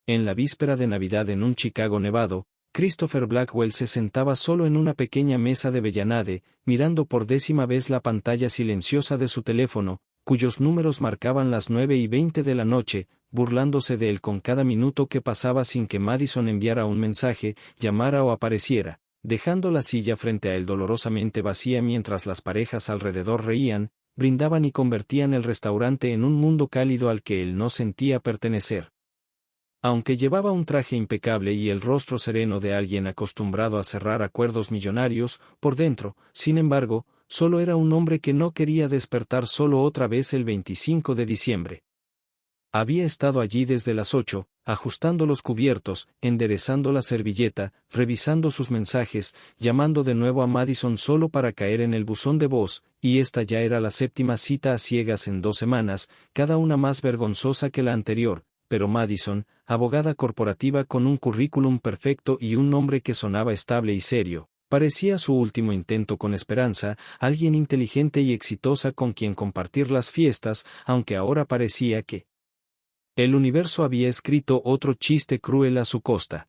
En la víspera de Navidad en un Chicago nevado, Christopher Blackwell se sentaba solo en una pequeña mesa de Bellanade, mirando por 10ª vez la pantalla silenciosa de su teléfono, cuyos números marcaban las 9:20 de la noche, burlándose de él con cada minuto que pasaba sin que Madison enviara un mensaje, llamara o apareciera, dejando la silla frente a él dolorosamente vacía mientras las parejas alrededor reían, brindaban y convertían el restaurante en un mundo cálido al que él no sentía pertenecer. Aunque llevaba un traje impecable y el rostro sereno de alguien acostumbrado a cerrar acuerdos millonarios, por dentro, sin embargo, solo era un hombre que no quería despertar solo otra vez el 25 de diciembre. Había estado allí desde las 8, ajustando los cubiertos, enderezando la servilleta, revisando sus mensajes, llamando de nuevo a Madison solo para caer en el buzón de voz, y esta ya era la 7ª cita a ciegas en 2 semanas, cada una más vergonzosa que la anterior. Pero Madison, abogada corporativa con un currículum perfecto y un nombre que sonaba estable y serio, parecía su último intento con esperanza, alguien inteligente y exitosa con quien compartir las fiestas, aunque ahora parecía que el universo había escrito otro chiste cruel a su costa.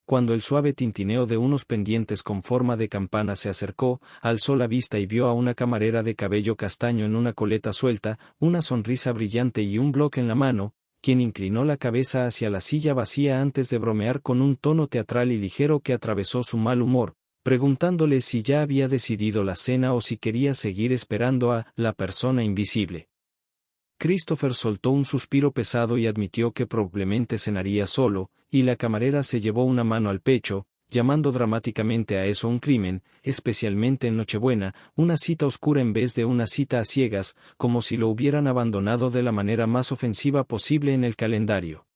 Cuando el suave tintineo de unos pendientes con forma de campana se acercó, alzó la vista y vio a una camarera de cabello castaño en una coleta suelta, una sonrisa brillante y un bloque en la mano, quien inclinó la cabeza hacia la silla vacía antes de bromear con un tono teatral y ligero que atravesó su mal humor, preguntándole si ya había decidido la cena o si quería seguir esperando a la persona invisible. Christopher soltó un suspiro pesado y admitió que probablemente cenaría solo, y la camarera se llevó una mano al pecho, llamando dramáticamente a eso un crimen, especialmente en Nochebuena, una cita oscura en vez de una cita a ciegas, como si lo hubieran abandonado de la manera más ofensiva posible en el calendario.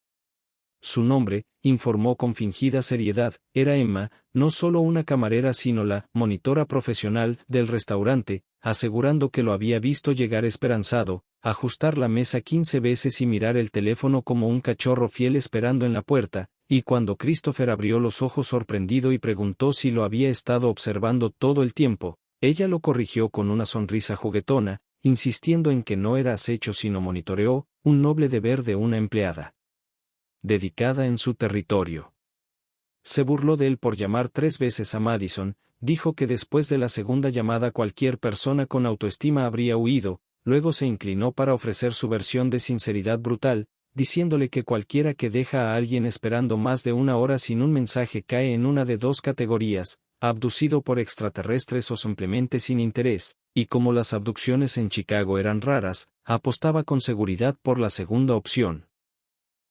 Su nombre, informó con fingida seriedad, era Emma, no solo una camarera sino la monitora profesional del restaurante, asegurando que lo había visto llegar esperanzado, ajustar la mesa 15 veces y mirar el teléfono como un cachorro fiel esperando en la puerta, y cuando Christopher abrió los ojos sorprendido y preguntó si lo había estado observando todo el tiempo, ella lo corrigió con una sonrisa juguetona, insistiendo en que no era acecho sino monitoreo, un noble deber de una empleada dedicada en su territorio. Se burló de él por llamar 3 veces a Madison, dijo que después de la segunda llamada cualquier persona con autoestima habría huido, luego se inclinó para ofrecer su versión de sinceridad brutal, diciéndole que cualquiera que deja a alguien esperando más de 1 hora sin un mensaje cae en una de 2 categorías, abducido por extraterrestres o simplemente sin interés, y como las abducciones en Chicago eran raras, apostaba con seguridad por la segunda opción.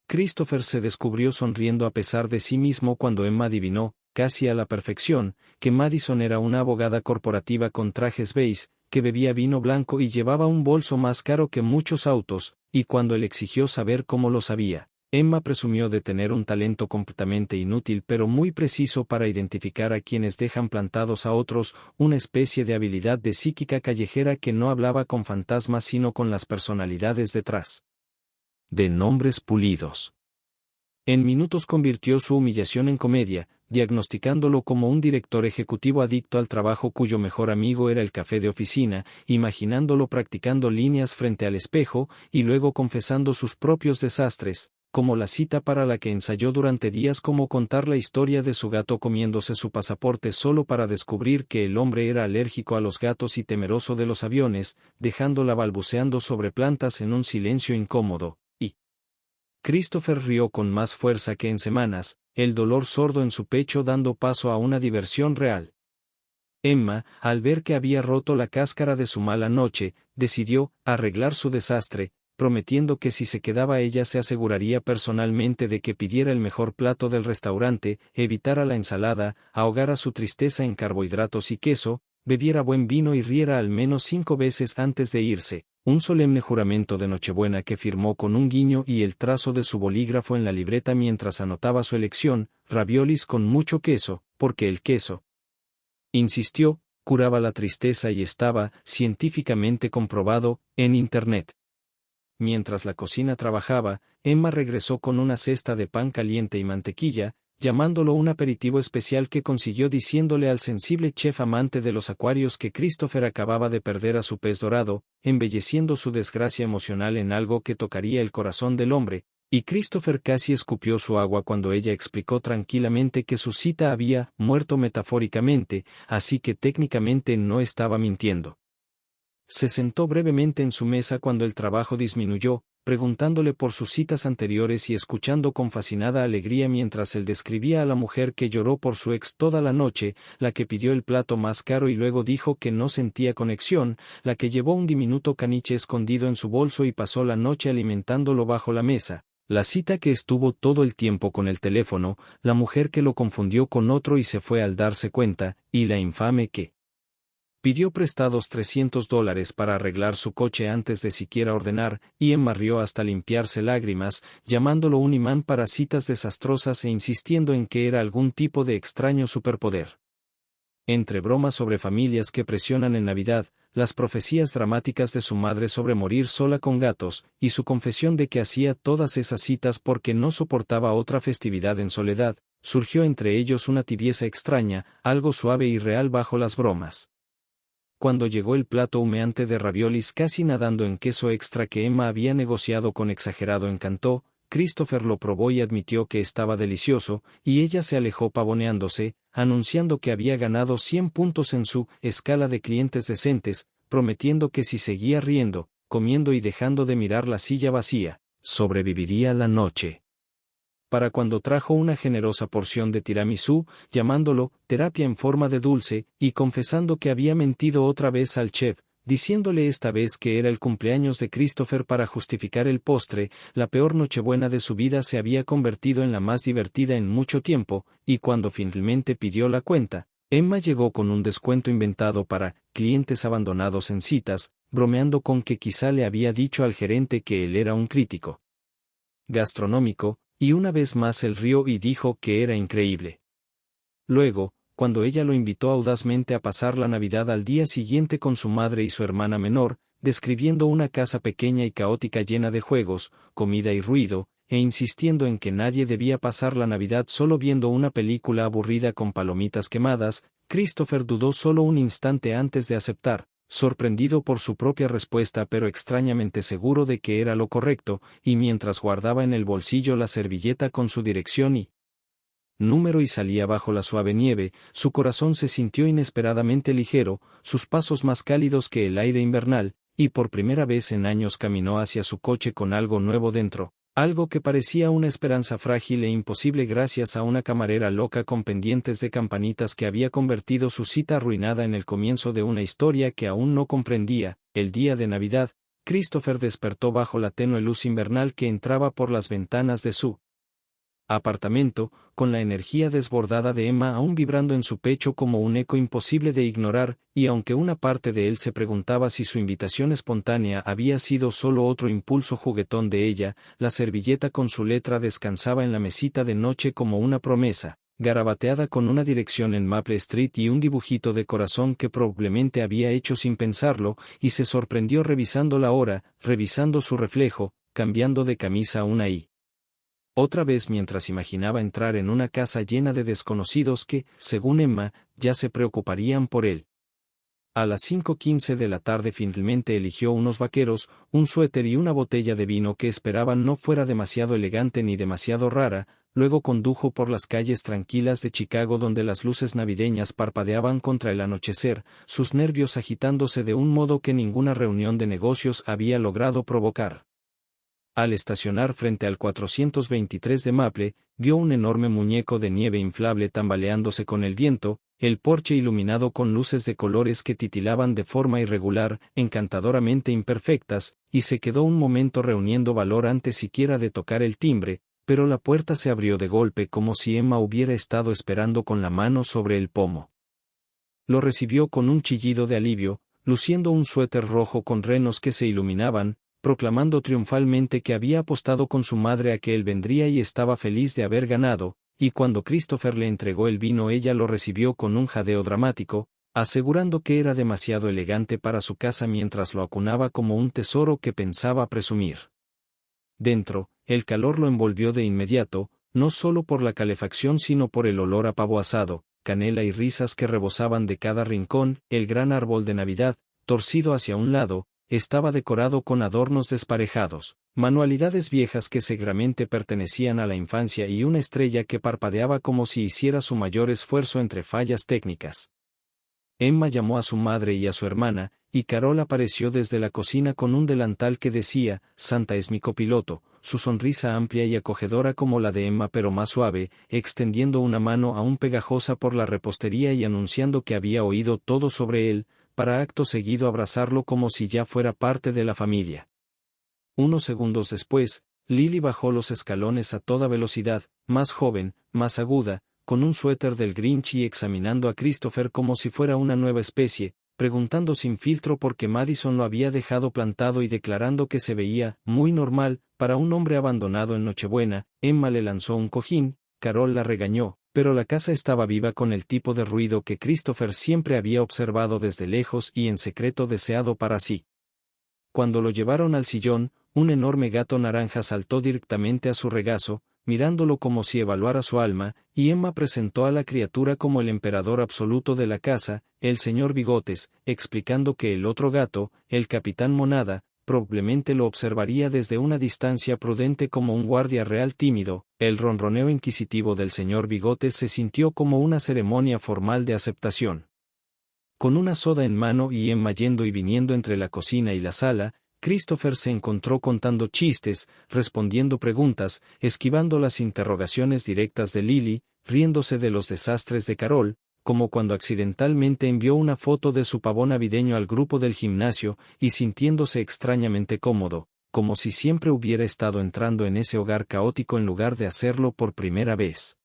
Christopher se descubrió sonriendo a pesar de sí mismo cuando Emma adivinó, casi a la perfección, que Madison era una abogada corporativa con trajes beige, que bebía vino blanco y llevaba un bolso más caro que muchos autos, y cuando él exigió saber cómo lo sabía, Emma presumió de tener un talento completamente inútil pero muy preciso para identificar a quienes dejan plantados a otros, una especie de habilidad de psíquica callejera que no hablaba con fantasmas sino con las personalidades detrás de nombres pulidos. En minutos convirtió su humillación en comedia, diagnosticándolo como un director ejecutivo adicto al trabajo cuyo mejor amigo era el café de oficina, imaginándolo practicando líneas frente al espejo, y luego confesando sus propios desastres, como la cita para la que ensayó durante días cómo contar la historia de su gato comiéndose su pasaporte solo para descubrir que el hombre era alérgico a los gatos y temeroso de los aviones, dejándola balbuceando sobre plantas en un silencio incómodo. Christopher rió con más fuerza que en semanas, el dolor sordo en su pecho dando paso a una diversión real. Emma, al ver que había roto la cáscara de su mala noche, decidió arreglar su desastre, prometiendo que si se quedaba ella se aseguraría personalmente de que pidiera el mejor plato del restaurante, evitara la ensalada, ahogara su tristeza en carbohidratos y queso, bebiera buen vino y riera al menos 5 veces antes de irse. Un solemne juramento de Nochebuena que firmó con un guiño y el trazo de su bolígrafo en la libreta mientras anotaba su elección, raviolis con mucho queso, porque el queso, insistió, curaba la tristeza y estaba, científicamente comprobado, en Internet. Mientras la cocina trabajaba, Emma regresó con una cesta de pan caliente y mantequilla, llamándolo un aperitivo especial que consiguió diciéndole al sensible chef amante de los acuarios que Christopher acababa de perder a su pez dorado, embelleciendo su desgracia emocional en algo que tocaría el corazón del hombre, Y Christopher casi escupió su agua cuando ella explicó tranquilamente que su cita había muerto metafóricamente, así que técnicamente no estaba mintiendo. Se sentó brevemente en su mesa cuando el trabajo disminuyó, preguntándole por sus citas anteriores y escuchando con fascinada alegría mientras él describía a la mujer que lloró por su ex toda la noche, la que pidió el plato más caro y luego dijo que no sentía conexión, la que llevó un diminuto caniche escondido en su bolso y pasó la noche alimentándolo bajo la mesa. La cita que estuvo todo el tiempo con el teléfono, la mujer que lo confundió con otro y se fue al darse cuenta, y la infame que pidió prestados $300 para arreglar su coche antes de siquiera ordenar, y Emma rió hasta limpiarse lágrimas, llamándolo un imán para citas desastrosas e insistiendo en que era algún tipo de extraño superpoder. Entre bromas sobre familias que presionan en Navidad, las profecías dramáticas de su madre sobre morir sola con gatos, y su confesión de que hacía todas esas citas porque no soportaba otra festividad en soledad, surgió entre ellos una tibieza extraña, algo suave y real bajo las bromas. Cuando llegó el plato humeante de raviolis casi nadando en queso extra que Emma había negociado con exagerado encanto, Christopher lo probó y admitió que estaba delicioso, y ella se alejó pavoneándose, anunciando que había ganado 100 puntos en su escala de clientes decentes, prometiendo que si seguía riendo, comiendo y dejando de mirar la silla vacía, sobreviviría la noche. Para cuando trajo una generosa porción de tiramisú, llamándolo terapia en forma de dulce, y confesando que había mentido otra vez al chef, diciéndole esta vez que era el cumpleaños de Christopher para justificar el postre, la peor nochebuena de su vida se había convertido en la más divertida en mucho tiempo, y cuando finalmente pidió la cuenta, Emma llegó con un descuento inventado para clientes abandonados en citas, bromeando con que quizá le había dicho al gerente que él era un crítico gastronómico, y una vez más él rió y dijo que era increíble. Luego, cuando ella lo invitó audazmente a pasar la Navidad al día siguiente con su madre y su hermana menor, describiendo una casa pequeña y caótica llena de juegos, comida y ruido, e insistiendo en que nadie debía pasar la Navidad solo viendo una película aburrida con palomitas quemadas, Christopher dudó solo un instante antes de aceptar, sorprendido por su propia respuesta pero extrañamente seguro de que era lo correcto, y mientras guardaba en el bolsillo la servilleta con su dirección y número y salía bajo la suave nieve, su corazón se sintió inesperadamente ligero, sus pasos más cálidos que el aire invernal, y por primera vez en años caminó hacia su coche con algo nuevo dentro, algo que parecía una esperanza frágil e imposible gracias a una camarera loca con pendientes de campanitas que había convertido su cita arruinada en el comienzo de una historia que aún no comprendía. El día de Navidad, Christopher despertó bajo la tenue luz invernal que entraba por las ventanas de su apartamento, con la energía desbordada de Emma aún vibrando en su pecho como un eco imposible de ignorar, y aunque una parte de él se preguntaba si su invitación espontánea había sido solo otro impulso juguetón de ella, la servilleta con su letra descansaba en la mesita de noche como una promesa, garabateada con una dirección en Maple Street y un dibujito de corazón que probablemente había hecho sin pensarlo, y se sorprendió revisando la hora, revisando su reflejo, cambiando de camisa una y otra vez mientras imaginaba entrar en una casa llena de desconocidos que, según Emma, ya se preocuparían por él. A las 5:15 de la tarde finalmente eligió unos vaqueros, un suéter y una botella de vino que esperaban no fuera demasiado elegante ni demasiado rara, luego condujo por las calles tranquilas de Chicago donde las luces navideñas parpadeaban contra el anochecer, sus nervios agitándose de un modo que ninguna reunión de negocios había logrado provocar. Al estacionar frente al 423 de Maple, vio un enorme muñeco de nieve inflable tambaleándose con el viento, el porche iluminado con luces de colores que titilaban de forma irregular, encantadoramente imperfectas, y se quedó un momento reuniendo valor antes siquiera de tocar el timbre, pero la puerta se abrió de golpe como si Emma hubiera estado esperando con la mano sobre el pomo. Lo recibió con un chillido de alivio, luciendo un suéter rojo con renos que se iluminaban, proclamando triunfalmente que había apostado con su madre a que él vendría y estaba feliz de haber ganado, y cuando Christopher le entregó el vino ella lo recibió con un jadeo dramático, asegurando que era demasiado elegante para su casa mientras lo acunaba como un tesoro que pensaba presumir. Dentro, el calor lo envolvió de inmediato, no solo por la calefacción sino por el olor a pavo asado, canela y risas que rebosaban de cada rincón. El gran árbol de Navidad, torcido hacia un lado, estaba decorado con adornos desparejados, Manualidades viejas que seguramente pertenecían a la infancia y una estrella que parpadeaba como si hiciera su mayor esfuerzo entre fallas técnicas. Emma llamó a su madre y a su hermana, y Carol apareció desde la cocina con un delantal que decía, «Santa es mi copiloto», su sonrisa amplia y acogedora como la de Emma pero más suave, extendiendo una mano aún pegajosa por la repostería y anunciando que había oído todo sobre él, para acto seguido abrazarlo como si ya fuera parte de la familia. Unos segundos después, Lily bajó los escalones a toda velocidad, más joven, más aguda, con un suéter del Grinch y examinando a Christopher como si fuera una nueva especie, preguntando sin filtro por qué Madison lo había dejado plantado y declarando que se veía muy normal para un hombre abandonado en Nochebuena. Emma le lanzó un cojín, Carol la regañó, pero la casa estaba viva con el tipo de ruido que Christopher siempre había observado desde lejos y en secreto deseado para sí. Cuando lo llevaron al sillón, un enorme gato naranja saltó directamente a su regazo, mirándolo como si evaluara su alma, y Emma presentó a la criatura como el emperador absoluto de la casa, el señor Bigotes, explicando que el otro gato, el capitán Monada, probablemente lo observaría desde una distancia prudente como un guardia real tímido. El ronroneo inquisitivo del señor Bigotes se sintió como una ceremonia formal de aceptación. Con una soda en mano y Emma yendo y viniendo entre la cocina y la sala, Christopher se encontró contando chistes, respondiendo preguntas, esquivando las interrogaciones directas de Lily, riéndose de los desastres de Carol, como cuando accidentalmente envió una foto de su pavo navideño al grupo del gimnasio, y sintiéndose extrañamente cómodo, como si siempre hubiera estado entrando en ese hogar caótico en lugar de hacerlo por primera vez.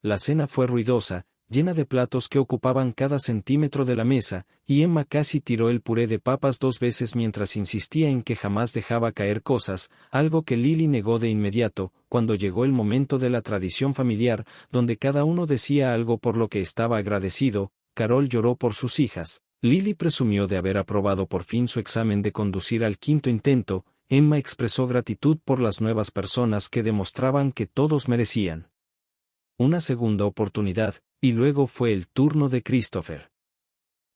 La cena fue ruidosa, llena de platos que ocupaban cada centímetro de la mesa, y Emma casi tiró el puré de papas 2 veces mientras insistía en que jamás dejaba caer cosas, algo que Lily negó de inmediato. Cuando llegó el momento de la tradición familiar, donde cada uno decía algo por lo que estaba agradecido, Carol lloró por sus hijas, Lily presumió de haber aprobado por fin su examen de conducir al 5º intento, Emma expresó gratitud por las nuevas personas que demostraban que todos merecían una segunda oportunidad, y luego fue el turno de Christopher.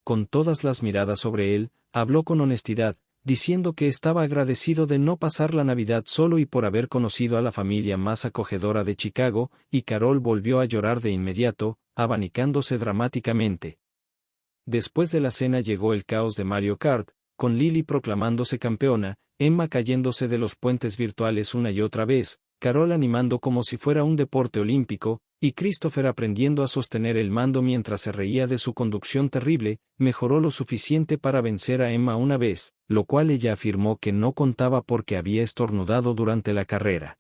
Con todas las miradas sobre él, habló con honestidad, diciendo que estaba agradecido de no pasar la Navidad solo y por haber conocido a la familia más acogedora de Chicago, y Carol volvió a llorar de inmediato, abanicándose dramáticamente. Después de la cena llegó el caos de Mario Kart, con Lily proclamándose campeona, Emma cayéndose de los puentes virtuales una y otra vez, Carol animando como si fuera un deporte olímpico, y Christopher aprendiendo a sostener el mando mientras se reía de su conducción terrible. Mejoró lo suficiente para vencer a Emma una vez, lo cual ella afirmó que no contaba porque había estornudado durante la carrera.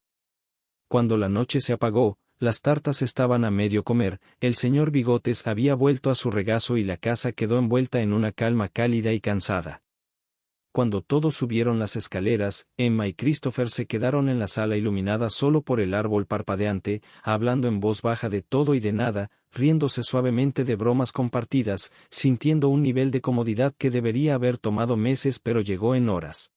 Cuando la noche se apagó, las tartas estaban a medio comer, el señor Bigotes había vuelto a su regazo y la casa quedó envuelta en una calma cálida y cansada. Cuando todos subieron las escaleras, Emma y Christopher se quedaron en la sala iluminada solo por el árbol parpadeante, hablando en voz baja de todo y de nada, riéndose suavemente de bromas compartidas, sintiendo un nivel de comodidad que debería haber tomado meses pero llegó en horas.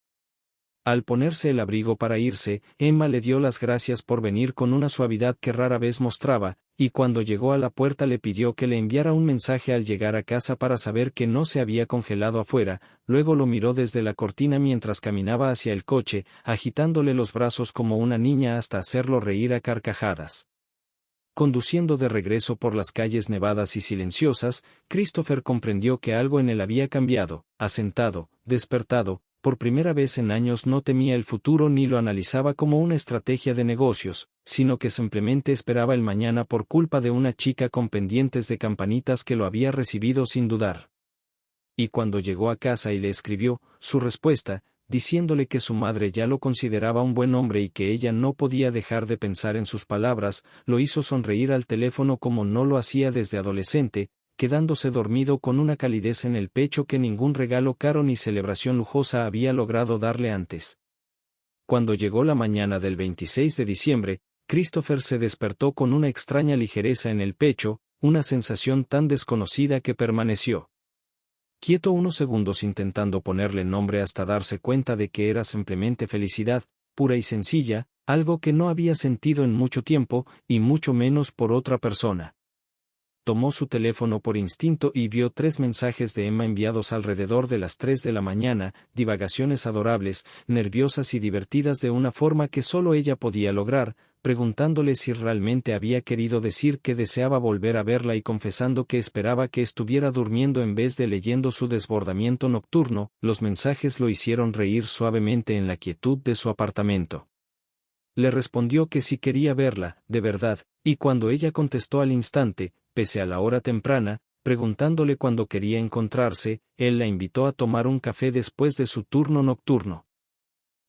Al ponerse el abrigo para irse, Emma le dio las gracias por venir con una suavidad que rara vez mostraba, y cuando llegó a la puerta le pidió que le enviara un mensaje al llegar a casa para saber que no se había congelado afuera. Luego lo miró desde la cortina mientras caminaba hacia el coche, agitándole los brazos como una niña hasta hacerlo reír a carcajadas. Conduciendo de regreso por las calles nevadas y silenciosas, Christopher comprendió que algo en él había cambiado, asentado, despertado. Por primera vez en años no temía el futuro ni lo analizaba como una estrategia de negocios, sino que simplemente esperaba el mañana por culpa de una chica con pendientes de campanitas que lo había recibido sin dudar. Y cuando llegó a casa y le escribió su respuesta, diciéndole que su madre ya lo consideraba un buen hombre y que ella no podía dejar de pensar en sus palabras, lo hizo sonreír al teléfono como no lo hacía desde adolescente, quedándose dormido con una calidez en el pecho que ningún regalo caro ni celebración lujosa había logrado darle antes. Cuando llegó la mañana del 26 de diciembre, Christopher se despertó con una extraña ligereza en el pecho, una sensación tan desconocida que permaneció quieto unos segundos intentando ponerle nombre hasta darse cuenta de que era simplemente felicidad, pura y sencilla, algo que no había sentido en mucho tiempo, y mucho menos por otra persona. tomó su teléfono por instinto y vio 3 mensajes de Emma enviados alrededor de las 3 de la mañana, divagaciones adorables, nerviosas y divertidas de una forma que solo ella podía lograr, preguntándole si realmente había querido decir que deseaba volver a verla y confesando que esperaba que estuviera durmiendo en vez de leyendo su desbordamiento nocturno. Los mensajes lo hicieron reír suavemente en la quietud de su apartamento. Le respondió que sí quería verla, de verdad, y cuando ella contestó al instante, pese a la hora temprana, preguntándole cuándo quería encontrarse, él la invitó a tomar un café después de su turno nocturno.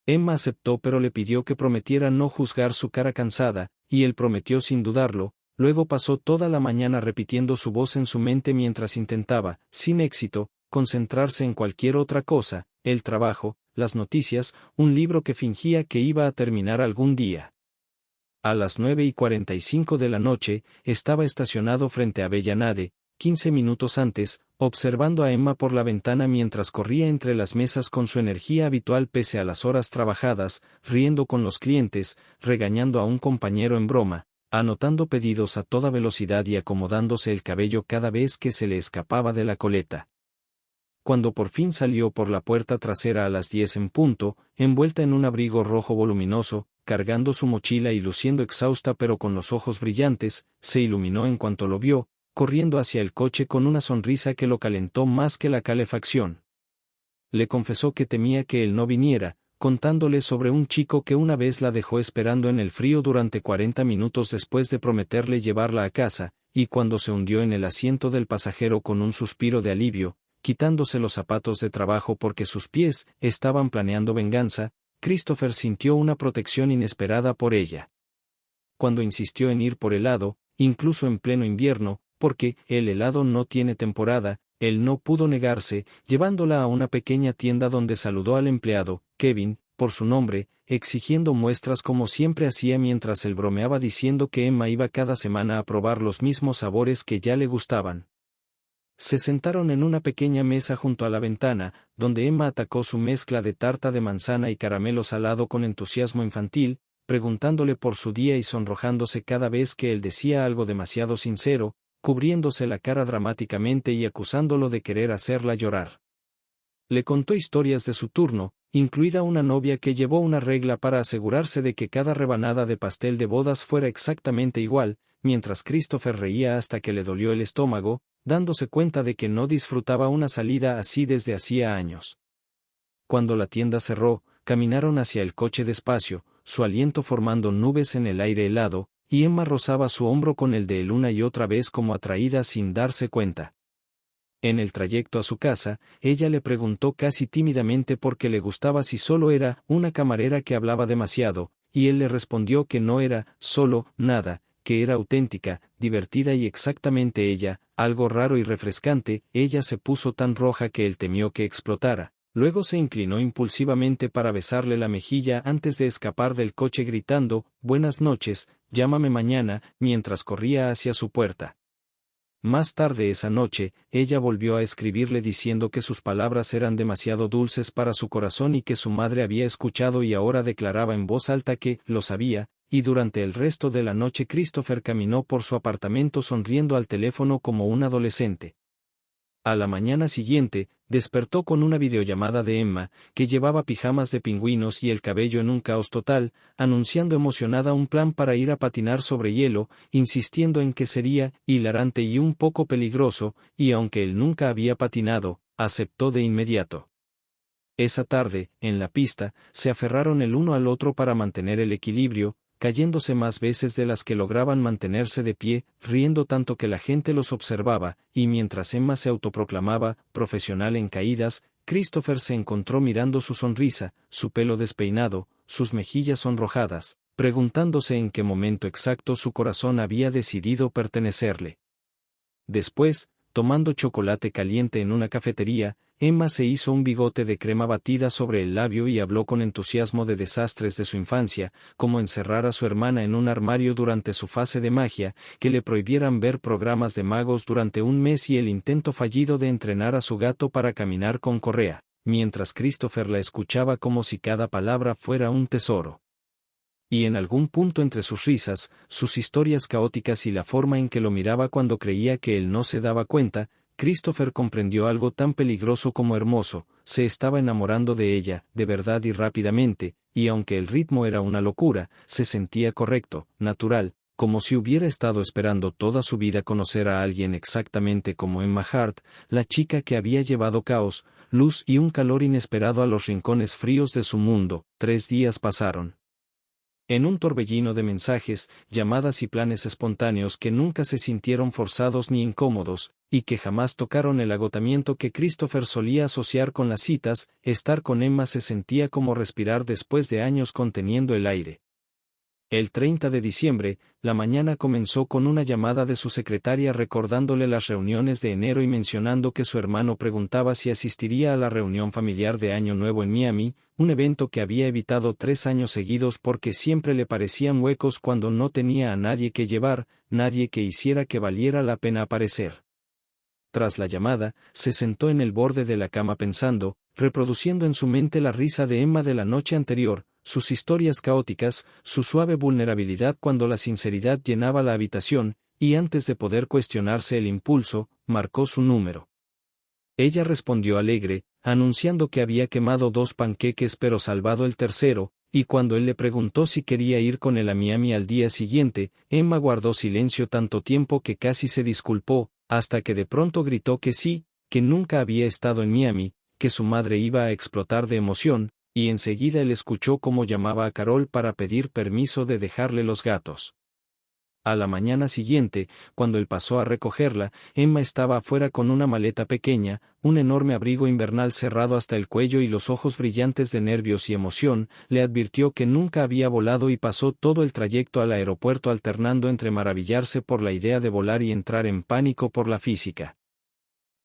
Emma aceptó, pero le pidió que prometiera no juzgar su cara cansada, y él prometió sin dudarlo. Luego pasó toda la mañana repitiendo su voz en su mente mientras intentaba, sin éxito, concentrarse en cualquier otra cosa, el trabajo, las noticias, un libro que fingía que iba a terminar algún día. A las 9:45 de la noche, estaba estacionado frente a Avellanade, 15 minutos antes, observando a Emma por la ventana mientras corría entre las mesas con su energía habitual pese a las horas trabajadas, riendo con los clientes, regañando a un compañero en broma, anotando pedidos a toda velocidad y acomodándose el cabello cada vez que se le escapaba de la coleta. Cuando por fin salió por la puerta trasera a las 10 en punto, envuelta en un abrigo rojo voluminoso, cargando su mochila y luciendo exhausta pero con los ojos brillantes, se iluminó en cuanto lo vio, corriendo hacia el coche con una sonrisa que lo calentó más que la calefacción. Le confesó que temía que él no viniera, contándole sobre un chico que una vez la dejó esperando en el frío durante 40 minutos después de prometerle llevarla a casa, y cuando se hundió en el asiento del pasajero con un suspiro de alivio, quitándose los zapatos de trabajo porque sus pies estaban planeando venganza, Christopher sintió una protección inesperada por ella. Cuando insistió en ir por helado, incluso en pleno invierno, porque el helado no tiene temporada, él no pudo negarse, llevándola a una pequeña tienda donde saludó al empleado, Kevin, por su nombre, exigiendo muestras como siempre hacía mientras él bromeaba diciendo que Emma iba cada semana a probar los mismos sabores que ya le gustaban. Se sentaron en una pequeña mesa junto a la ventana, donde Emma atacó su mezcla de tarta de manzana y caramelo salado con entusiasmo infantil, preguntándole por su día y sonrojándose cada vez que él decía algo demasiado sincero, cubriéndose la cara dramáticamente y acusándolo de querer hacerla llorar. Le contó historias de su turno, incluida una novia que llevó una regla para asegurarse de que cada rebanada de pastel de bodas fuera exactamente igual, mientras Christopher reía hasta que le dolió el estómago, dándose cuenta de que no disfrutaba una salida así desde hacía años. Cuando la tienda cerró, caminaron hacia el coche despacio, su aliento formando nubes en el aire helado, y Emma rozaba su hombro con el de él una y otra vez como atraída sin darse cuenta. En el trayecto a su casa, ella le preguntó casi tímidamente por qué le gustaba si solo era una camarera que hablaba demasiado, y él le respondió que no era solo nada, que era auténtica, divertida y exactamente ella, algo raro y refrescante. Ella se puso tan roja que él temió que explotara. Luego se inclinó impulsivamente para besarle la mejilla antes de escapar del coche gritando, «Buenas noches, llámame mañana», mientras corría hacia su puerta. Más tarde esa noche, ella volvió a escribirle diciendo que sus palabras eran demasiado dulces para su corazón y que su madre había escuchado y ahora declaraba en voz alta que lo sabía, y durante el resto de la noche Christopher caminó por su apartamento sonriendo al teléfono como un adolescente. A la mañana siguiente, despertó con una videollamada de Emma, que llevaba pijamas de pingüinos y el cabello en un caos total, anunciando emocionada un plan para ir a patinar sobre hielo, insistiendo en que sería hilarante y un poco peligroso, y aunque él nunca había patinado, aceptó de inmediato. Esa tarde, en la pista, se aferraron el uno al otro para mantener el equilibrio, cayéndose más veces de las que lograban mantenerse de pie, riendo tanto que la gente los observaba, y mientras Emma se autoproclamaba profesional en caídas, Christopher se encontró mirando su sonrisa, su pelo despeinado, sus mejillas sonrojadas, preguntándose en qué momento exacto su corazón había decidido pertenecerle. Después, tomando chocolate caliente en una cafetería, Emma se hizo un bigote de crema batida sobre el labio y habló con entusiasmo de desastres de su infancia, como encerrar a su hermana en un armario durante su fase de magia, que le prohibieran ver programas de magos durante un mes y el intento fallido de entrenar a su gato para caminar con correa, mientras Christopher la escuchaba como si cada palabra fuera un tesoro. y en algún punto entre sus risas, sus historias caóticas y la forma en que lo miraba cuando creía que él no se daba cuenta, Christopher comprendió algo tan peligroso como hermoso: se estaba enamorando de ella, de verdad y rápidamente, y aunque el ritmo era una locura, se sentía correcto, natural, como si hubiera estado esperando toda su vida conocer a alguien exactamente como Emma Hart, la chica que había llevado caos, luz y un calor inesperado a los rincones fríos de su mundo. 3 días pasaron en un torbellino de mensajes, llamadas y planes espontáneos que nunca se sintieron forzados ni incómodos, y que jamás tocaron el agotamiento que Christopher solía asociar con las citas. Estar con Emma se sentía como respirar después de años conteniendo el aire. El 30 de diciembre, la mañana comenzó con una llamada de su secretaria recordándole las reuniones de enero y mencionando que su hermano preguntaba si asistiría a la reunión familiar de Año Nuevo en Miami, un evento que había evitado 3 años seguidos porque siempre le parecían huecos cuando no tenía a nadie que llevar, nadie que hiciera que valiera la pena aparecer. Tras la llamada, se sentó en el borde de la cama pensando, reproduciendo en su mente la risa de Emma de la noche anterior, sus historias caóticas, su suave vulnerabilidad cuando la sinceridad llenaba la habitación, y antes de poder cuestionarse el impulso, marcó su número. Ella respondió alegre, anunciando que había quemado 2 panqueques pero salvado el tercero, y cuando él le preguntó si quería ir con él a Miami al día siguiente, Emma guardó silencio tanto tiempo que casi se disculpó, hasta que de pronto gritó que sí, que nunca había estado en Miami, que su madre iba a explotar de emoción, y enseguida él escuchó cómo llamaba a Carol para pedir permiso de dejarle los gatos. A la mañana siguiente, cuando él pasó a recogerla, Emma estaba afuera con una maleta pequeña, un enorme abrigo invernal cerrado hasta el cuello y los ojos brillantes de nervios y emoción. Le advirtió que nunca había volado y pasó todo el trayecto al aeropuerto alternando entre maravillarse por la idea de volar y entrar en pánico por la física.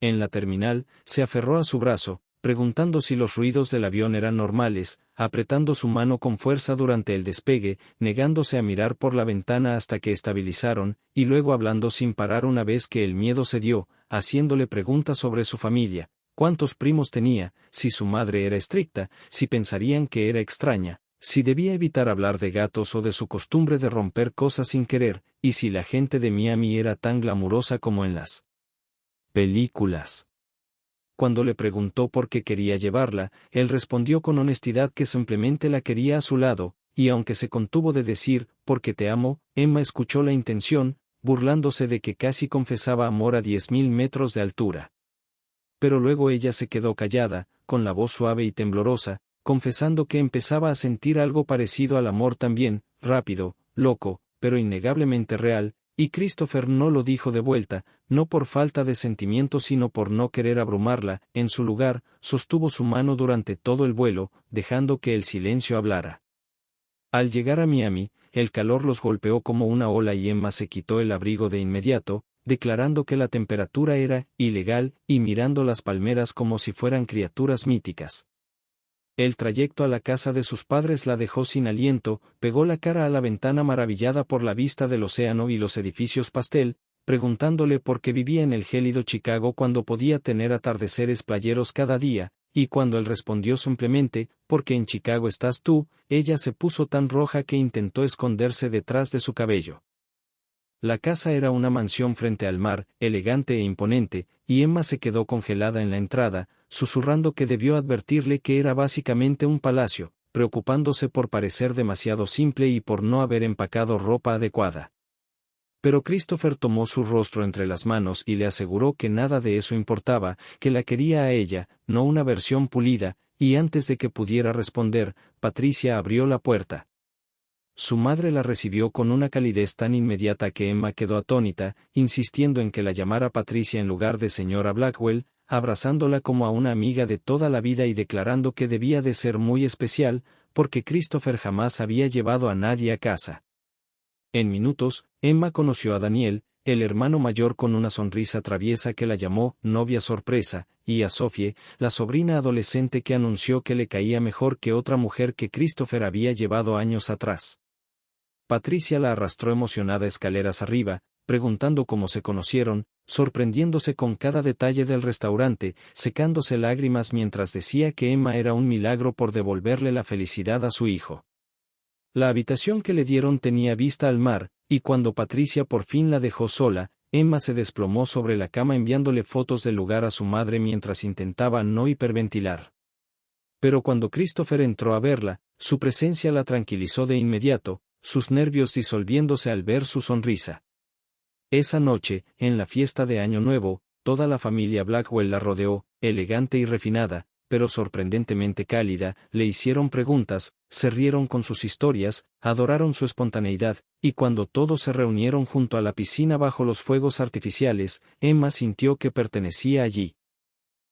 En la terminal, se aferró a su brazo, preguntando si los ruidos del avión eran normales, apretando su mano con fuerza durante el despegue, negándose a mirar por la ventana hasta que estabilizaron, y luego hablando sin parar una vez que el miedo cedió, haciéndole preguntas sobre su familia, cuántos primos tenía, si su madre era estricta, si pensarían que era extraña, si debía evitar hablar de gatos o de su costumbre de romper cosas sin querer, y si la gente de Miami era tan glamurosa como en las películas. Cuando le preguntó por qué quería llevarla, él respondió con honestidad que simplemente la quería a su lado, y aunque se contuvo de decir, porque te amo, Emma escuchó la intención, burlándose de que casi confesaba amor a 10.000 metros de altura. Pero luego ella se quedó callada, con la voz suave y temblorosa, confesando que empezaba a sentir algo parecido al amor también, rápido, loco, pero innegablemente real, y Christopher no lo dijo de vuelta, no por falta de sentimiento sino por no querer abrumarla. En su lugar, sostuvo su mano durante todo el vuelo, dejando que el silencio hablara. Al llegar a Miami, el calor los golpeó como una ola y Emma se quitó el abrigo de inmediato, declarando que la temperatura era ilegal, y mirando las palmeras como si fueran criaturas míticas. El trayecto a la casa de sus padres la dejó sin aliento, pegó la cara a la ventana maravillada por la vista del océano y los edificios pastel, preguntándole por qué vivía en el gélido Chicago cuando podía tener atardeceres playeros cada día, y cuando él respondió simplemente, porque en Chicago estás tú, ella se puso tan roja que intentó esconderse detrás de su cabello. La casa era una mansión frente al mar, elegante e imponente, y Emma se quedó congelada en la entrada, susurrando que debió advertirle que era básicamente un palacio, preocupándose por parecer demasiado simple y por no haber empacado ropa adecuada. Pero Christopher tomó su rostro entre las manos y le aseguró que nada de eso importaba, que la quería a ella, no una versión pulida, y antes de que pudiera responder, Patricia abrió la puerta. Su madre la recibió con una calidez tan inmediata que Emma quedó atónita, insistiendo en que la llamara Patricia en lugar de señora Blackwell, abrazándola como a una amiga de toda la vida y declarando que debía de ser muy especial, porque Christopher jamás había llevado a nadie a casa. En minutos, Emma conoció a Daniel, el hermano mayor con una sonrisa traviesa que la llamó novia sorpresa, y a Sophie, la sobrina adolescente que anunció que le caía mejor que otra mujer que Christopher había llevado años atrás. Patricia la arrastró emocionada escaleras arriba, preguntando cómo se conocieron, sorprendiéndose con cada detalle del restaurante, secándose lágrimas mientras decía que Emma era un milagro por devolverle la felicidad a su hijo. La habitación que le dieron tenía vista al mar, y cuando Patricia por fin la dejó sola, Emma se desplomó sobre la cama enviándole fotos del lugar a su madre mientras intentaba no hiperventilar. Pero cuando Christopher entró a verla, su presencia la tranquilizó de inmediato, sus nervios disolviéndose al ver su sonrisa. Esa noche, en la fiesta de Año Nuevo, toda la familia Blackwell la rodeó, elegante y refinada, pero sorprendentemente cálida, le hicieron preguntas, se rieron con sus historias, adoraron su espontaneidad, y cuando todos se reunieron junto a la piscina bajo los fuegos artificiales, Emma sintió que pertenecía allí.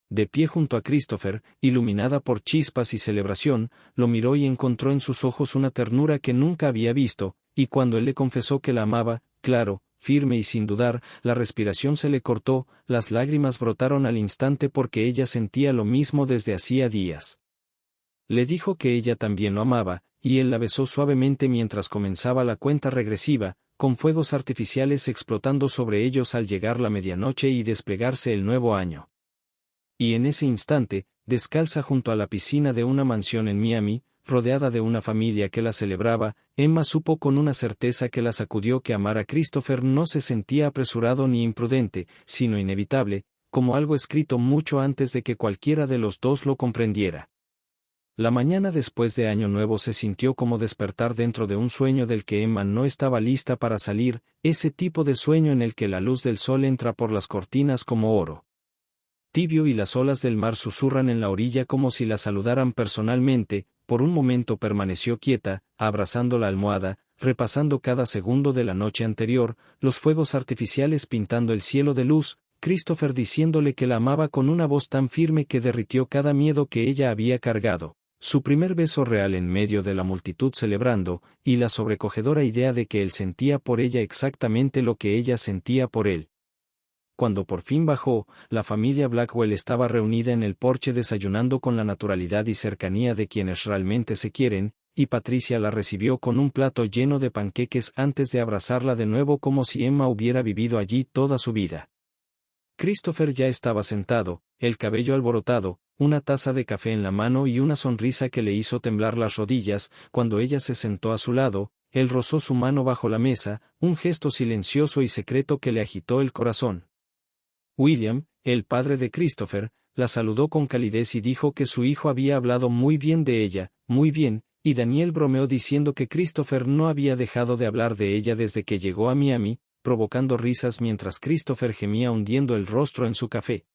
De pie junto a Christopher, iluminada por chispas y celebración, lo miró y encontró en sus ojos una ternura que nunca había visto, y cuando él le confesó que la amaba, claro, firme y sin dudar, la respiración se le cortó, las lágrimas brotaron al instante porque ella sentía lo mismo desde hacía días. Le dijo que ella también lo amaba, y él la besó suavemente mientras comenzaba la cuenta regresiva, con fuegos artificiales explotando sobre ellos al llegar la medianoche y desplegarse el nuevo año. Y en ese instante, descalza junto a la piscina de una mansión en Miami, rodeada de una familia que la celebraba, Emma supo con una certeza que la sacudió que amar a Christopher no se sentía apresurado ni imprudente, sino inevitable, como algo escrito mucho antes de que cualquiera de los dos lo comprendiera. La mañana después de Año Nuevo se sintió como despertar dentro de un sueño del que Emma no estaba lista para salir, ese tipo de sueño en el que la luz del sol entra por las cortinas como oro tibio y las olas del mar susurran en la orilla como si la saludaran personalmente. Por un momento permaneció quieta, abrazando la almohada, repasando cada segundo de la noche anterior, los fuegos artificiales pintando el cielo de luz, Christopher diciéndole que la amaba con una voz tan firme que derritió cada miedo que ella había cargado, su primer beso real en medio de la multitud celebrando, y la sobrecogedora idea de que él sentía por ella exactamente lo que ella sentía por él. Cuando por fin bajó, la familia Blackwell estaba reunida en el porche desayunando con la naturalidad y cercanía de quienes realmente se quieren, y Patricia la recibió con un plato lleno de panqueques antes de abrazarla de nuevo como si Emma hubiera vivido allí toda su vida. Christopher ya estaba sentado, el cabello alborotado, una taza de café en la mano y una sonrisa que le hizo temblar las rodillas. Cuando ella se sentó a su lado, él rozó su mano bajo la mesa, un gesto silencioso y secreto que le agitó el corazón. William, el padre de Christopher, la saludó con calidez y dijo que su hijo había hablado muy bien de ella, muy bien, y Daniel bromeó diciendo que Christopher no había dejado de hablar de ella desde que llegó a Miami, provocando risas mientras Christopher gemía hundiendo el rostro en su café.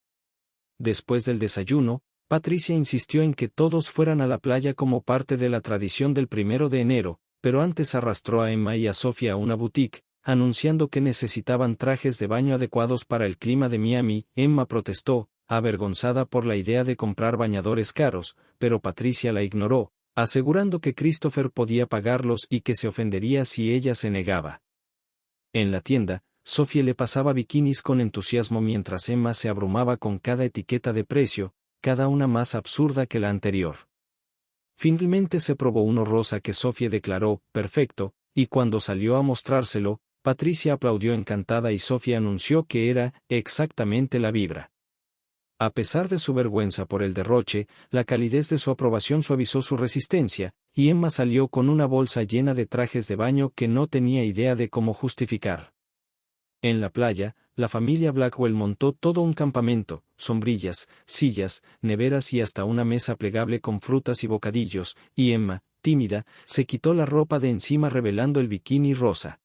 Después del desayuno, Patricia insistió en que todos fueran a la playa como parte de la tradición del 1 de enero, pero antes arrastró a Emma y a Sofía a una boutique, anunciando que necesitaban trajes de baño adecuados para el clima de Miami. Emma protestó, avergonzada por la idea de comprar bañadores caros, pero Patricia la ignoró, asegurando que Christopher podía pagarlos y que se ofendería si ella se negaba. En la tienda, Sophie le pasaba bikinis con entusiasmo mientras Emma se abrumaba con cada etiqueta de precio, cada una más absurda que la anterior. Finalmente se probó uno rosa que Sophie declaró perfecto, y cuando salió a mostrárselo, Patricia aplaudió encantada y Sophie anunció que era exactamente la vibra. A pesar de su vergüenza por el derroche, la calidez de su aprobación suavizó su resistencia, y Emma salió con una bolsa llena de trajes de baño que no tenía idea de cómo justificar. En la playa, la familia Blackwell montó todo un campamento, sombrillas, sillas, neveras y hasta una mesa plegable con frutas y bocadillos, y Emma, tímida, se quitó la ropa de encima revelando el bikini rosa.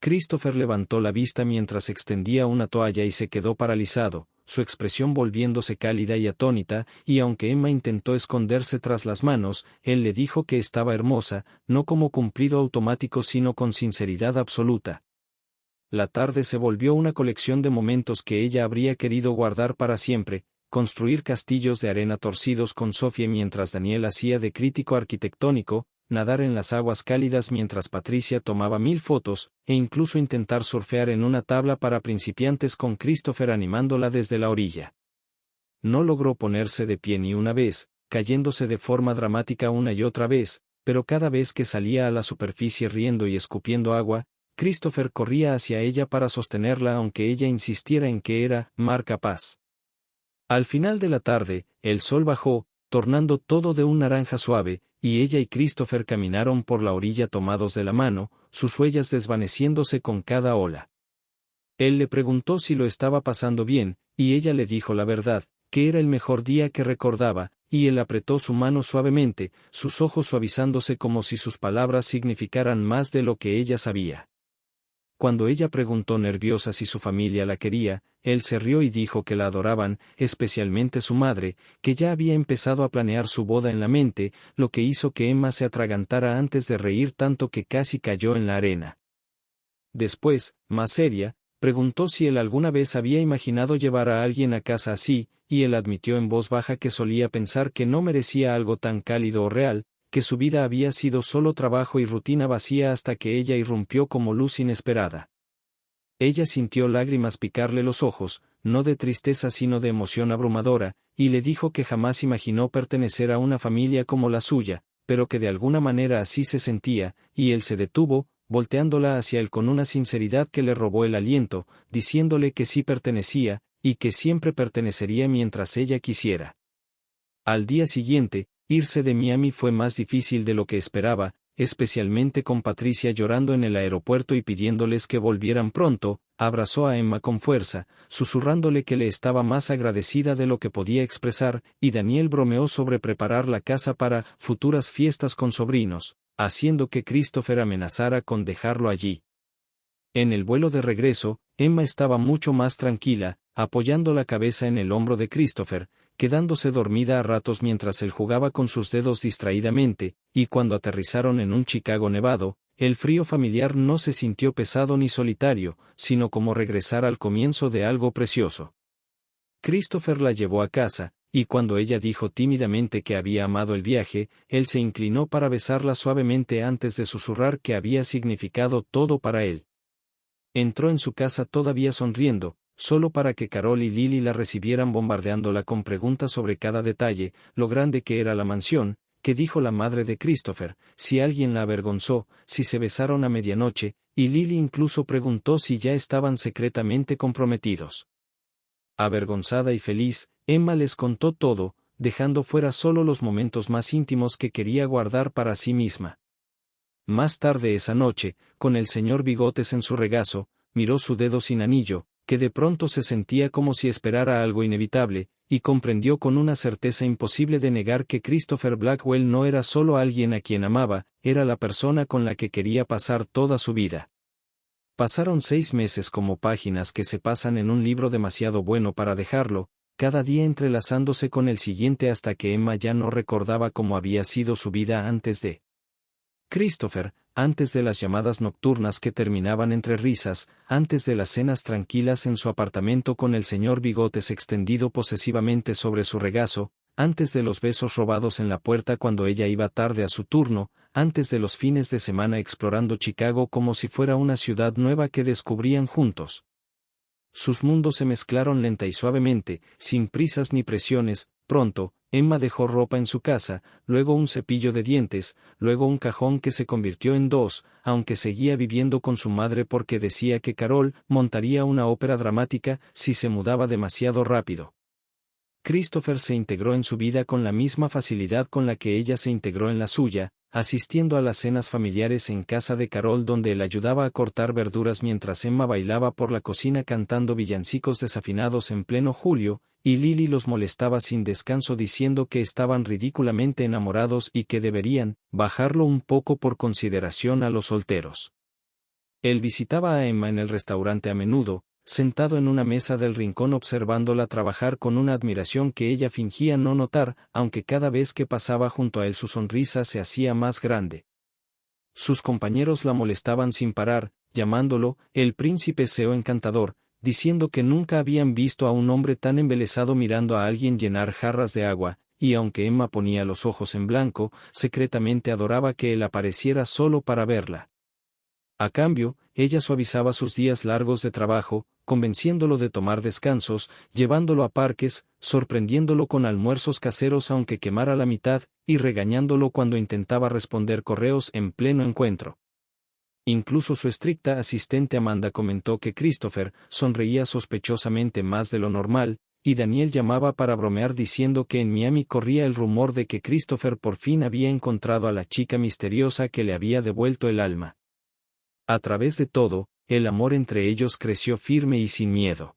Christopher levantó la vista mientras extendía una toalla y se quedó paralizado, su expresión volviéndose cálida y atónita, y aunque Emma intentó esconderse tras las manos, él le dijo que estaba hermosa, no como cumplido automático sino con sinceridad absoluta. La tarde se volvió una colección de momentos que ella habría querido guardar para siempre, construir castillos de arena torcidos con Sophie mientras Daniel hacía de crítico arquitectónico, nadar en las aguas cálidas mientras Patricia tomaba 1000 fotos, e incluso intentar surfear en una tabla para principiantes con Christopher animándola desde la orilla. No logró ponerse de pie ni una vez, cayéndose de forma dramática una y otra vez, pero cada vez que salía a la superficie riendo y escupiendo agua, Christopher corría hacia ella para sostenerla aunque ella insistiera en que era mar capaz. Al final de la tarde, el sol bajó, tornando todo de un naranja suave, y ella y Christopher caminaron por la orilla tomados de la mano, sus huellas desvaneciéndose con cada ola. Él le preguntó si lo estaba pasando bien, y ella le dijo la verdad, que era el mejor día que recordaba, y él apretó su mano suavemente, sus ojos suavizándose como si sus palabras significaran más de lo que ella sabía. Cuando ella preguntó nerviosa si su familia la quería, él se rió y dijo que la adoraban, especialmente su madre, que ya había empezado a planear su boda en la mente, lo que hizo que Emma se atragantara antes de reír tanto que casi cayó en la arena. Después, más seria, preguntó si él alguna vez había imaginado llevar a alguien a casa así, y él admitió en voz baja que solía pensar que no merecía algo tan cálido o real, que su vida había sido solo trabajo y rutina vacía hasta que ella irrumpió como luz inesperada. Ella sintió lágrimas picarle los ojos, no de tristeza sino de emoción abrumadora, y le dijo que jamás imaginó pertenecer a una familia como la suya, pero que de alguna manera así se sentía, y él se detuvo, volteándola hacia él con una sinceridad que le robó el aliento, diciéndole que sí pertenecía, y que siempre pertenecería mientras ella quisiera. Al día siguiente, irse de Miami fue más difícil de lo que esperaba, especialmente con Patricia llorando en el aeropuerto y pidiéndoles que volvieran pronto. Abrazó a Emma con fuerza, susurrándole que le estaba más agradecida de lo que podía expresar, y Daniel bromeó sobre preparar la casa para futuras fiestas con sobrinos, haciendo que Christopher amenazara con dejarlo allí. En el vuelo de regreso, Emma estaba mucho más tranquila, apoyando la cabeza en el hombro de Christopher, quedándose dormida a ratos mientras él jugaba con sus dedos distraídamente, y cuando aterrizaron en un Chicago nevado, el frío familiar no se sintió pesado ni solitario, sino como regresar al comienzo de algo precioso. Christopher la llevó a casa, y cuando ella dijo tímidamente que había amado el viaje, él se inclinó para besarla suavemente antes de susurrar que había significado todo para él. Entró en su casa todavía sonriendo, solo para que Carol y Lily la recibieran bombardeándola con preguntas sobre cada detalle, lo grande que era la mansión, que dijo la madre de Christopher, si alguien la avergonzó, si se besaron a medianoche, y Lily incluso preguntó si ya estaban secretamente comprometidos. Avergonzada y feliz, Emma les contó todo, dejando fuera solo los momentos más íntimos que quería guardar para sí misma. Más tarde esa noche, con el señor Bigotes en su regazo, miró su dedo sin anillo, que de pronto se sentía como si esperara algo inevitable, y comprendió con una certeza imposible de negar que Christopher Blackwell no era solo alguien a quien amaba, era la persona con la que quería pasar toda su vida. Pasaron 6 meses como páginas que se pasan en un libro demasiado bueno para dejarlo, cada día entrelazándose con el siguiente hasta que Emma ya no recordaba cómo había sido su vida antes de Christopher, antes de las llamadas nocturnas que terminaban entre risas, antes de las cenas tranquilas en su apartamento con el señor Bigotes extendido posesivamente sobre su regazo, antes de los besos robados en la puerta cuando ella iba tarde a su turno, antes de los fines de semana explorando Chicago como si fuera una ciudad nueva que descubrían juntos. Sus mundos se mezclaron lenta y suavemente, sin prisas ni presiones. Pronto, Emma dejó ropa en su casa, luego un cepillo de dientes, luego un cajón que se convirtió en 2, aunque seguía viviendo con su madre porque decía que Carol montaría una ópera dramática si se mudaba demasiado rápido. Christopher se integró en su vida con la misma facilidad con la que ella se integró en la suya, asistiendo a las cenas familiares en casa de Carol donde él ayudaba a cortar verduras mientras Emma bailaba por la cocina cantando villancicos desafinados en pleno julio, y Lily los molestaba sin descanso diciendo que estaban ridículamente enamorados y que deberían bajarlo un poco por consideración a los solteros. Él visitaba a Emma en el restaurante a menudo, sentado en una mesa del rincón observándola trabajar con una admiración que ella fingía no notar, aunque cada vez que pasaba junto a él su sonrisa se hacía más grande. Sus compañeros la molestaban sin parar, llamándolo el príncipe Seo encantador, diciendo que nunca habían visto a un hombre tan embelesado mirando a alguien llenar jarras de agua, y aunque Emma ponía los ojos en blanco, secretamente adoraba que él apareciera solo para verla. A cambio, ella suavizaba sus días largos de trabajo, convenciéndolo de tomar descansos, llevándolo a parques, sorprendiéndolo con almuerzos caseros aunque quemara la mitad, y regañándolo cuando intentaba responder correos en pleno encuentro. Incluso su estricta asistente Amanda comentó que Christopher sonreía sospechosamente más de lo normal, y Daniel llamaba para bromear diciendo que en Miami corría el rumor de que Christopher por fin había encontrado a la chica misteriosa que le había devuelto el alma. A través de todo, el amor entre ellos creció firme y sin miedo.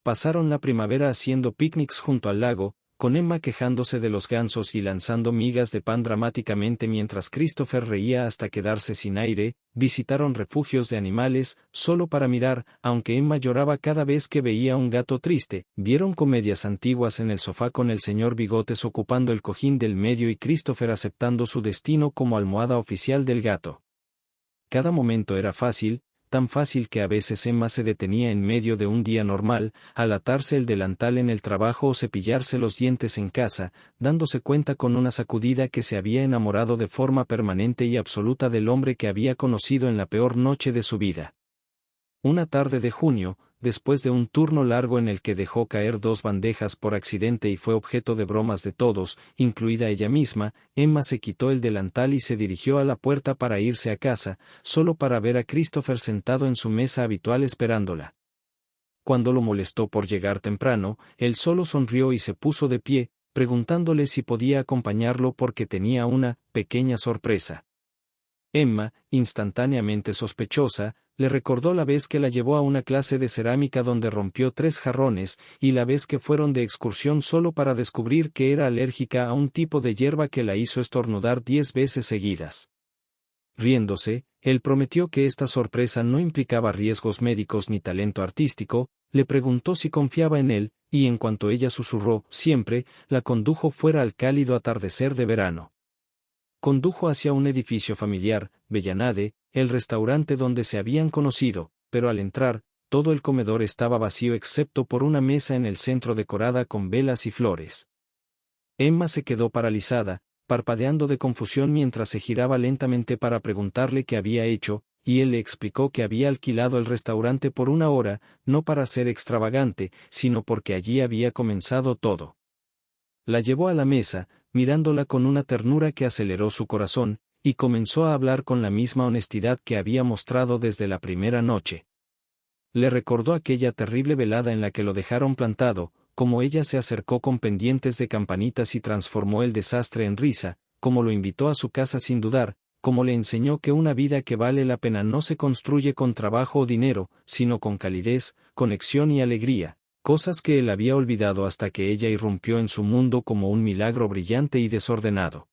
Pasaron la primavera haciendo picnics junto al lago, con Emma quejándose de los gansos y lanzando migas de pan dramáticamente mientras Christopher reía hasta quedarse sin aire. Visitaron refugios de animales, solo para mirar, aunque Emma lloraba cada vez que veía un gato triste. Vieron comedias antiguas en el sofá con el señor Bigotes ocupando el cojín del medio y Christopher aceptando su destino como almohada oficial del gato. Cada momento era fácil, tan fácil que a veces Emma se detenía en medio de un día normal, al atarse el delantal en el trabajo o cepillarse los dientes en casa, dándose cuenta con una sacudida que se había enamorado de forma permanente y absoluta del hombre que había conocido en la peor noche de su vida. Una tarde de junio, después de un turno largo en el que dejó caer 2 bandejas por accidente y fue objeto de bromas de todos, incluida ella misma, Emma se quitó el delantal y se dirigió a la puerta para irse a casa, solo para ver a Christopher sentado en su mesa habitual esperándola. Cuando lo molestó por llegar temprano, él solo sonrió y se puso de pie, preguntándole si podía acompañarlo porque tenía una pequeña sorpresa. Emma, instantáneamente sospechosa, le recordó la vez que la llevó a una clase de cerámica donde rompió 3 jarrones, y la vez que fueron de excursión solo para descubrir que era alérgica a un tipo de hierba que la hizo estornudar 10 veces seguidas. Riéndose, él prometió que esta sorpresa no implicaba riesgos médicos ni talento artístico, le preguntó si confiaba en él, y en cuanto ella susurró, siempre, la condujo fuera al cálido atardecer de verano. Condujo hacia un edificio familiar, Bellanade, el restaurante donde se habían conocido, pero al entrar, todo el comedor estaba vacío excepto por una mesa en el centro decorada con velas y flores. Emma se quedó paralizada, parpadeando de confusión mientras se giraba lentamente para preguntarle qué había hecho, y él le explicó que había alquilado el restaurante por 1 hora, no para ser extravagante, sino porque allí había comenzado todo. La llevó a la mesa, mirándola con una ternura que aceleró su corazón, y comenzó a hablar con la misma honestidad que había mostrado desde la primera noche. Le recordó aquella terrible velada en la que lo dejaron plantado, cómo ella se acercó con pendientes de campanitas y transformó el desastre en risa, cómo lo invitó a su casa sin dudar, cómo le enseñó que una vida que vale la pena no se construye con trabajo o dinero, sino con calidez, conexión y alegría. Cosas que él había olvidado hasta que ella irrumpió en su mundo como un milagro brillante y desordenado.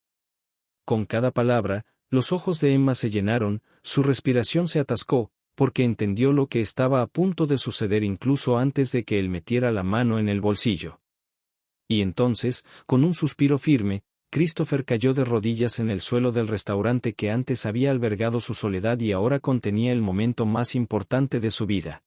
Con cada palabra, los ojos de Emma se llenaron, su respiración se atascó, porque entendió lo que estaba a punto de suceder incluso antes de que él metiera la mano en el bolsillo. Y entonces, con un suspiro firme, Christopher cayó de rodillas en el suelo del restaurante que antes había albergado su soledad y ahora contenía el momento más importante de su vida.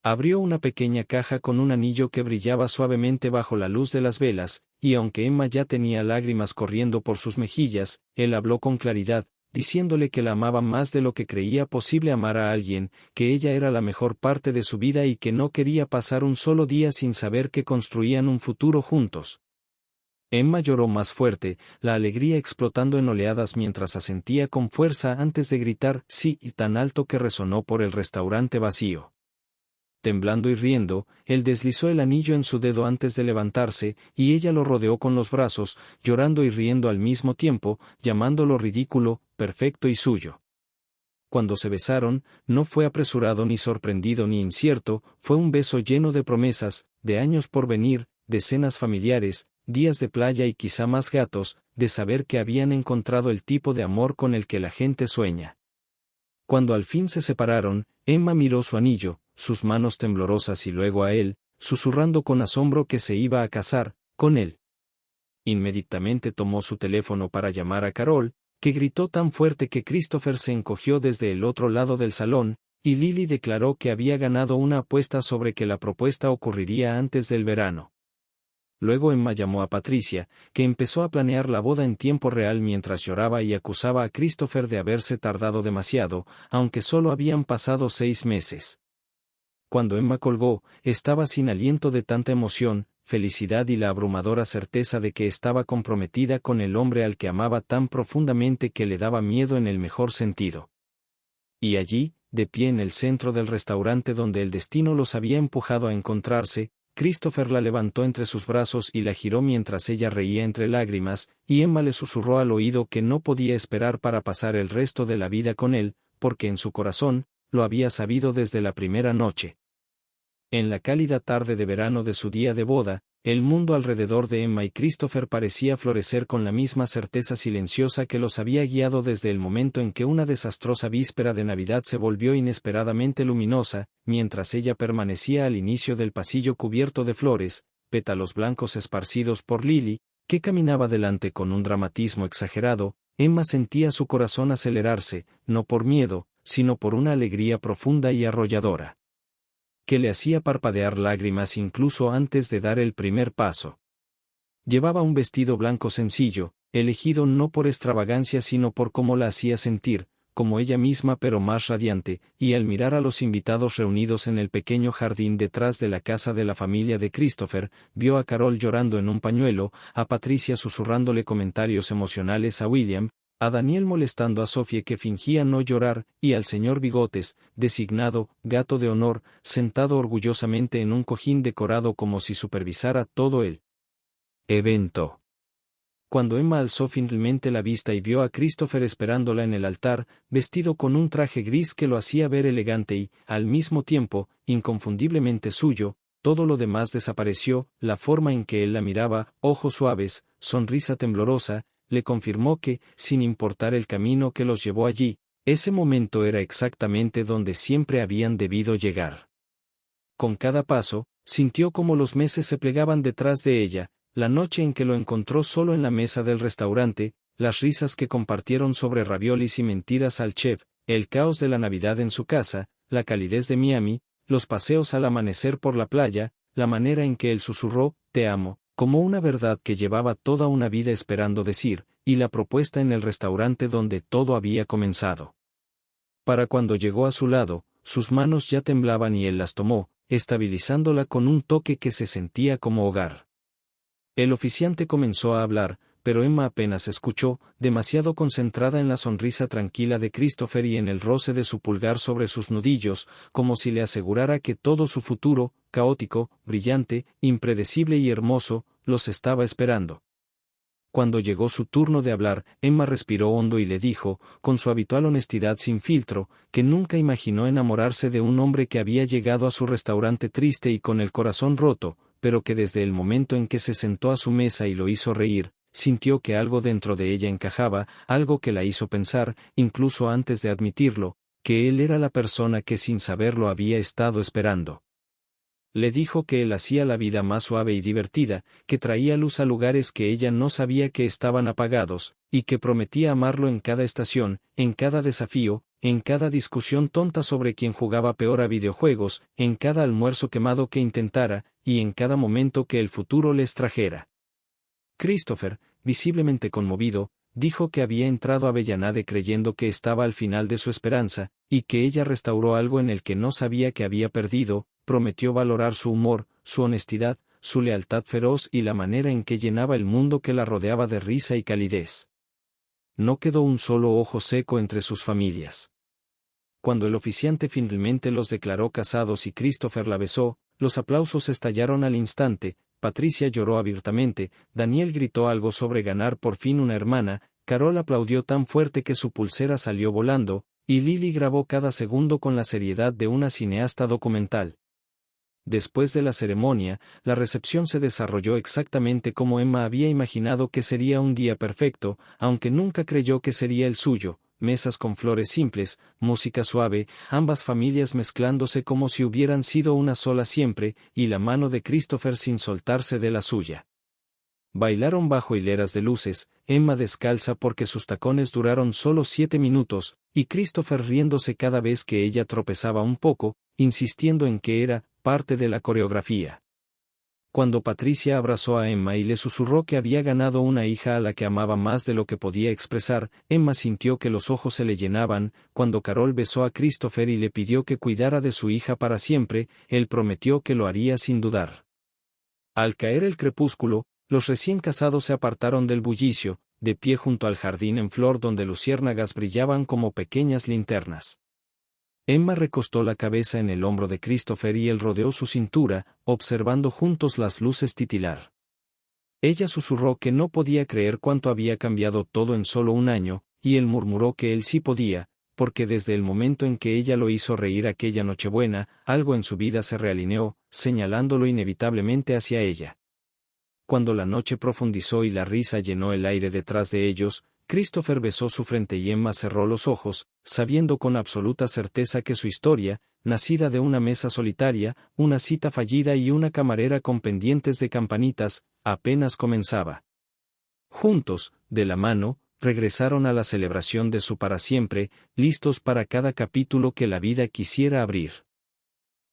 Abrió una pequeña caja con un anillo que brillaba suavemente bajo la luz de las velas, y aunque Emma ya tenía lágrimas corriendo por sus mejillas, él habló con claridad, diciéndole que la amaba más de lo que creía posible amar a alguien, que ella era la mejor parte de su vida y que no quería pasar un solo día sin saber que construían un futuro juntos. Emma lloró más fuerte, la alegría explotando en oleadas mientras asentía con fuerza antes de gritar sí y tan alto que resonó por el restaurante vacío. Temblando y riendo, él deslizó el anillo en su dedo antes de levantarse, y ella lo rodeó con los brazos, llorando y riendo al mismo tiempo, llamándolo ridículo, perfecto y suyo. Cuando se besaron, no fue apresurado ni sorprendido ni incierto, fue un beso lleno de promesas, de años por venir, de cenas familiares, días de playa y quizá más gatos, de saber que habían encontrado el tipo de amor con el que la gente sueña. Cuando al fin se separaron, Emma miró su anillo, sus manos temblorosas y luego a él, susurrando con asombro que se iba a casar con él. Inmediatamente tomó su teléfono para llamar a Carol, que gritó tan fuerte que Christopher se encogió desde el otro lado del salón, y Lily declaró que había ganado una apuesta sobre que la propuesta ocurriría antes del verano. Luego Emma llamó a Patricia, que empezó a planear la boda en tiempo real mientras lloraba y acusaba a Christopher de haberse tardado demasiado, aunque solo habían pasado 6 meses. Cuando Emma colgó, estaba sin aliento de tanta emoción, felicidad y la abrumadora certeza de que estaba comprometida con el hombre al que amaba tan profundamente que le daba miedo en el mejor sentido. Y allí, de pie en el centro del restaurante donde el destino los había empujado a encontrarse, Christopher la levantó entre sus brazos y la giró mientras ella reía entre lágrimas, y Emma le susurró al oído que no podía esperar para pasar el resto de la vida con él, porque en su corazón, lo había sabido desde la primera noche. En la cálida tarde de verano de su día de boda, el mundo alrededor de Emma y Christopher parecía florecer con la misma certeza silenciosa que los había guiado desde el momento en que una desastrosa víspera de Navidad se volvió inesperadamente luminosa, mientras ella permanecía al inicio del pasillo cubierto de flores, pétalos blancos esparcidos por Lily, que caminaba delante con un dramatismo exagerado. Emma sentía su corazón acelerarse, no por miedo, sino por una alegría profunda y arrolladora, que le hacía parpadear lágrimas incluso antes de dar el primer paso. Llevaba un vestido blanco sencillo, elegido no por extravagancia sino por cómo la hacía sentir, como ella misma pero más radiante, y al mirar a los invitados reunidos en el pequeño jardín detrás de la casa de la familia de Christopher, vio a Carol llorando en un pañuelo, a Patricia susurrándole comentarios emocionales a William, a Daniel molestando a Sophie que fingía no llorar, y al señor Bigotes, designado gato de honor, sentado orgullosamente en un cojín decorado como si supervisara todo el evento. Cuando Emma alzó finalmente la vista y vio a Christopher esperándola en el altar, vestido con un traje gris que lo hacía ver elegante y, al mismo tiempo, inconfundiblemente suyo, todo lo demás desapareció, la forma en que él la miraba, ojos suaves, sonrisa temblorosa, le confirmó que, sin importar el camino que los llevó allí, ese momento era exactamente donde siempre habían debido llegar. Con cada paso, sintió cómo los meses se plegaban detrás de ella, la noche en que lo encontró solo en la mesa del restaurante, las risas que compartieron sobre raviolis y mentiras al chef, el caos de la Navidad en su casa, la calidez de Miami, los paseos al amanecer por la playa, la manera en que él susurró, «te amo», como una verdad que llevaba toda una vida esperando decir, y la propuesta en el restaurante donde todo había comenzado. Para cuando llegó a su lado, sus manos ya temblaban y él las tomó, estabilizándola con un toque que se sentía como hogar. El oficiante comenzó a hablar, pero Emma apenas escuchó, demasiado concentrada en la sonrisa tranquila de Christopher y en el roce de su pulgar sobre sus nudillos, como si le asegurara que todo su futuro, caótico, brillante, impredecible y hermoso, los estaba esperando. Cuando llegó su turno de hablar, Emma respiró hondo y le dijo, con su habitual honestidad sin filtro, que nunca imaginó enamorarse de un hombre que había llegado a su restaurante triste y con el corazón roto, pero que desde el momento en que se sentó a su mesa y lo hizo reír, sintió que algo dentro de ella encajaba, algo que la hizo pensar, incluso antes de admitirlo, que él era la persona que sin saberlo había estado esperando. Le dijo que él hacía la vida más suave y divertida, que traía luz a lugares que ella no sabía que estaban apagados, y que prometía amarlo en cada estación, en cada desafío, en cada discusión tonta sobre quién jugaba peor a videojuegos, en cada almuerzo quemado que intentara, y en cada momento que el futuro les trajera. Christopher, visiblemente conmovido, dijo que había entrado a Avellaneda creyendo que estaba al final de su esperanza, y que ella restauró algo en el que no sabía que había perdido. Prometió valorar su humor, su honestidad, su lealtad feroz y la manera en que llenaba el mundo que la rodeaba de risa y calidez. No quedó un solo ojo seco entre sus familias. Cuando el oficiante finalmente los declaró casados y Christopher la besó, los aplausos estallaron al instante, Patricia lloró abiertamente, Daniel gritó algo sobre ganar por fin una hermana, Carol aplaudió tan fuerte que su pulsera salió volando, y Lily grabó cada segundo con la seriedad de una cineasta documental. Después de la ceremonia, la recepción se desarrolló exactamente como Emma había imaginado que sería un día perfecto, aunque nunca creyó que sería el suyo, mesas con flores simples, música suave, ambas familias mezclándose como si hubieran sido una sola siempre, y la mano de Christopher sin soltarse de la suya. Bailaron bajo hileras de luces, Emma descalza porque sus tacones duraron solo 7 minutos, y Christopher riéndose cada vez que ella tropezaba un poco, insistiendo en que era parte de la coreografía. Cuando Patricia abrazó a Emma y le susurró que había ganado una hija a la que amaba más de lo que podía expresar, Emma sintió que los ojos se le llenaban. Cuando Carol besó a Christopher y le pidió que cuidara de su hija para siempre, él prometió que lo haría sin dudar. Al caer el crepúsculo, los recién casados se apartaron del bullicio, de pie junto al jardín en flor donde luciérnagas brillaban como pequeñas linternas. Emma recostó la cabeza en el hombro de Christopher y él rodeó su cintura, observando juntos las luces titilar. Ella susurró que no podía creer cuánto había cambiado todo en solo un año, y él murmuró que él sí podía, porque desde el momento en que ella lo hizo reír aquella Nochebuena, algo en su vida se realineó, señalándolo inevitablemente hacia ella. Cuando la noche profundizó y la risa llenó el aire detrás de ellos, Christopher besó su frente y Emma cerró los ojos, sabiendo con absoluta certeza que su historia, nacida de una mesa solitaria, una cita fallida y una camarera con pendientes de campanitas, apenas comenzaba. Juntos, de la mano, regresaron a la celebración de su para siempre, listos para cada capítulo que la vida quisiera abrir.